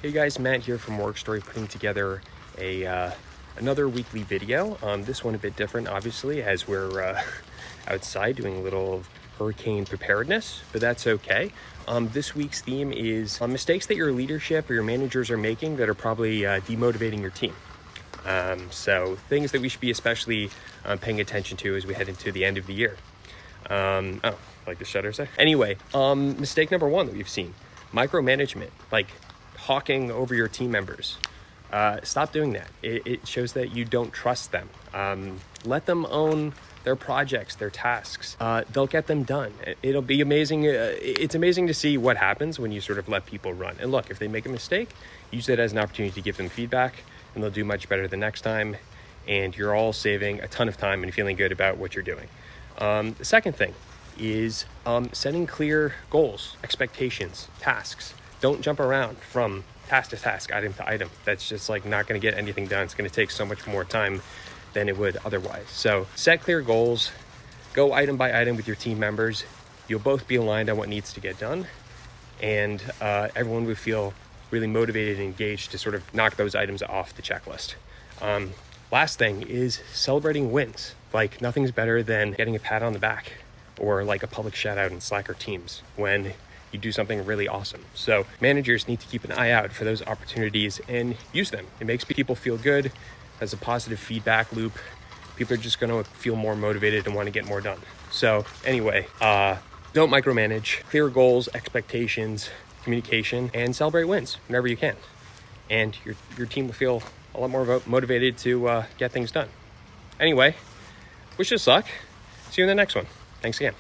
Hey guys, Matt here from Work Story, putting together another weekly video. This one a bit different, obviously, as we're outside doing a little hurricane preparedness, but that's okay. This week's theme is mistakes that your leadership or your managers are making that are probably demotivating your team. So things that we should be especially paying attention to as we head into the end of the year. Like the shutters there. Anyway, mistake number one that we've seen, micromanagement, like hawking over your team members. Stop doing that. It shows that you don't trust them. Let them own their projects, their tasks. They'll get them done. It'll be amazing. It's amazing to see what happens when you sort of let people run. And look, if they make a mistake, use it as an opportunity to give them feedback, and they'll do much better the next time. And you're all saving a ton of time and feeling good about what you're doing. The second thing is setting clear goals, expectations, tasks. Don't jump around from task to task, item to item. That's just like not going to get anything done. It's going to take so much more time than it would otherwise. So set clear goals, go item by item with your team members. You'll both be aligned on what needs to get done, and everyone would feel really motivated and engaged to sort of knock those items off the checklist. Last thing is celebrating wins. Like nothing's better than getting a pat on the back or like a public shout out in Slack or Teams when you do something really awesome. So managers need to keep an eye out for those opportunities and use them. It makes people feel good, has a positive feedback loop. People are just going to feel more motivated and want to get more done. So anyway, don't micromanage, clear goals, expectations, communication, and celebrate wins whenever you can. And your team will feel a lot more motivated to get things done. Anyway, wish us luck. See you in the next one. Thanks again.